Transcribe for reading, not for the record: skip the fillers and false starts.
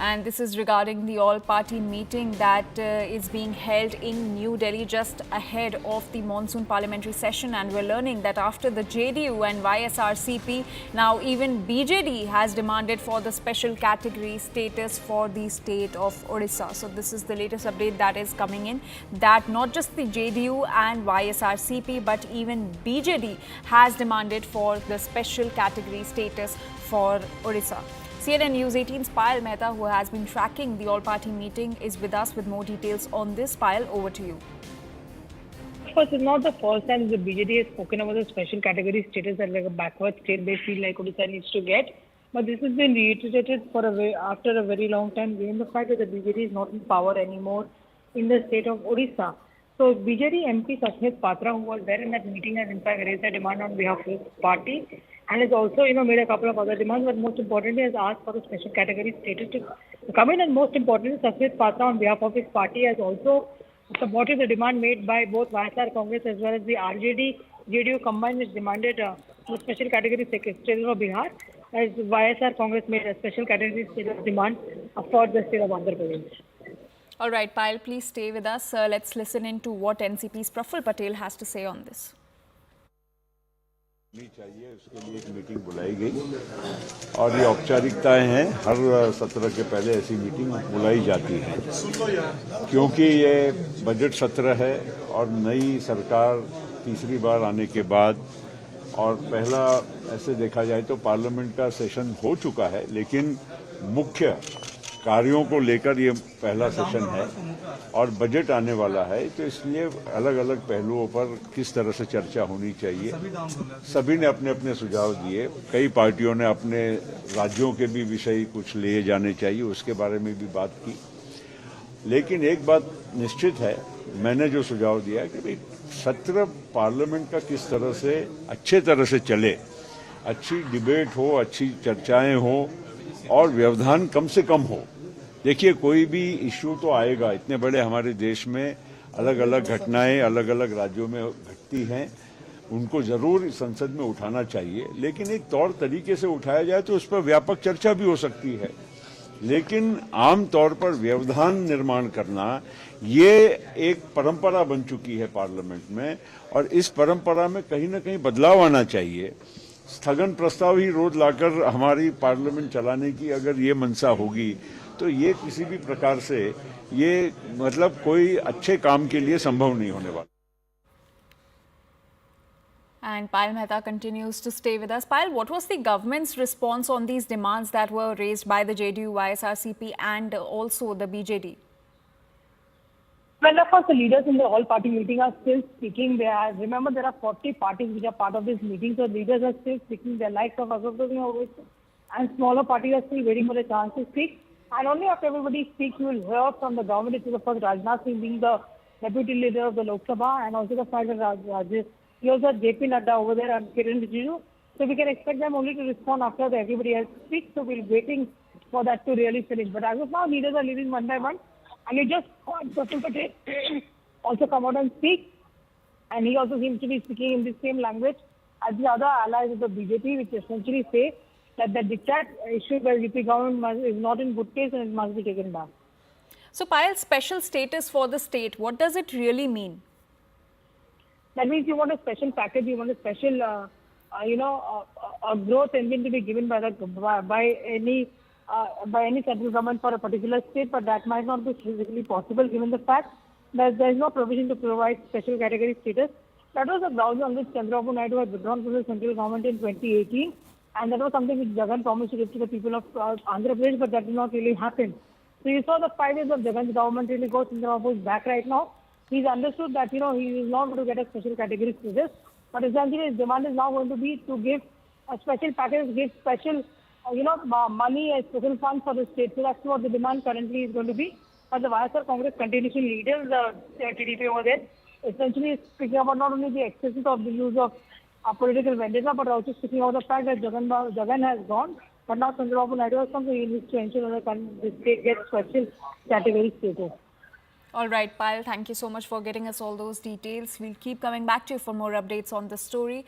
and this is regarding the all-party meeting that is being held in New Delhi just ahead of the monsoon parliamentary session. And we're learning that after the JDU and YSRCP, now even BJD has demanded for the special category status for the state of Odisha. So this is the latest update that is coming in, that not just the JDU and YSRCP but even BJD has demanded for the special category status for Odisha. CNN News 18's Payal Mehta, who has been tracking the all-party meeting, is with us with more details on this. Payal, over to you. Of course, it's not the first time the BJD has spoken about the special category status that like a backward state they feel like Odisha needs to get. But this has been reiterated after a very long time, given the fact that the BJD is not in power anymore in the state of Odisha. So BJD MP Sachmet Patra, who was there in that meeting, has in fact raised a demand on behalf of his party and has also, made a couple of other demands, but most importantly has asked for the special category status to come in. And most importantly, Sachmet Patra on behalf of his party has also supported the demand made by both YSR Congress as well as the RJD, JDU combined, which demanded the special category status for Bihar, as YSR Congress made a special category status demand for the state of Andhra Pradesh. All right, Payal, please stay with us. Let's listen in to what NCP's Praful Patel has to say on this. चाहिए उसके लिए एक meeting बुलाई गई और ये औपचारिकताएं हैं, हर सत्र के पहले ऐसी मीटिंग बुलाई जाती है क्योंकि ये बजट सत्र है और नई सरकार तीसरी बार आने के बाद, और पहला ऐसे देखा जाए तो पार्लियामेंट का सेशन हो चुका है, लेकिन मुख्य कार्यों को लेकर ये पहला सेशन है और बजट आने वाला है, तो इसलिए अलग अलग पहलुओं पर किस तरह से चर्चा होनी चाहिए, सभी ने अपने अपने सुझाव दिए। कई पार्टियों ने अपने राज्यों के भी विषय कुछ लिए जाने चाहिए, उसके बारे में भी बात की। लेकिन एक बात निश्चित है, मैंने जो सुझाव दिया कि भाई सत्र पार्लियामेंट का किस तरह से अच्छे तरह से चले, अच्छी डिबेट हो, अच्छी चर्चाएं हो और व्यवधान कम से कम हो। देखिए, कोई भी इश्यू तो आएगा, इतने बड़े हमारे देश में अलग अलग घटनाएं अलग अलग राज्यों में घटती हैं, उनको जरूर संसद में उठाना चाहिए, लेकिन एक तौर तरीके से उठाया जाए तो उस पर व्यापक चर्चा भी हो सकती है। लेकिन आम तौर पर व्यवधान निर्माण करना ये एक परंपरा बन चुकी है पार्लियामेंट में, और इस परंपरा में कहीं ना कहीं बदलाव आना चाहिए। स्थगन प्रस्ताव ही रोज लाकर हमारी पार्लियामेंट चलाने की अगर ये मंशा होगी तो ये किसी भी प्रकार से ये मतलब कोई अच्छे काम के लिए संभव नहीं होने वाला। And Payal Mehta continues to stay with us. Payal, what was the government's response on these demands that were raised by the JDU, YSRCP and also the BJD? Well, of course, the leaders in the all-party meeting are still speaking. Remember, there are 40 parties which are part of this meeting, so leaders are still speaking. The likes of Asok and smaller parties are still waiting for a chance to speak. And only after everybody speaks, you will hear from the government. It is, of course, Rajnath Singh being the deputy leader of the Lok Sabha, and also the fact that he also has JP Nadda over there and Kiran Rijiju. So we can expect them only to respond after everybody else speaks. So we're waiting for that to really finish. But as of now, leaders are leaving one by one. And you just heard Praful Patel also come out and speak. And he also seems to be speaking in the same language as the other allies of the BJP, which essentially say that the diktat issue by the UP government is not in good taste and it must be taken back. So, Payal, special status for the state, what does it really mean? That means you want a special package, you want a special, a growth engine to be given by any central government for a particular state, but that might not be physically possible given the fact that there is no provision to provide special category status. That was the grounds on which Chandrababu Naidu had withdrawn from the central government in 2018, and that was something which Jagan promised to give to the people of Andhra Pradesh, but that did not really happen. So you saw the 5 years of Jagan's government really go Chandrababu's back right now. He's understood that, he is not going to get a special category status, but essentially his demand is now going to be to give a special package, give special, money and special funds for the state. So that's what the demand currently is going to be. But the YSR Congress continuation leaders, the TDP over there, essentially is speaking about not only the excesses of the use of political vendetta, but also speaking about the fact that Jagan has gone, but now Chandrababu Naidu has come, so he needs to ensure that the state gets special category status. All right, Payal, thank you so much for getting us all those details. We'll keep coming back to you for more updates on this story.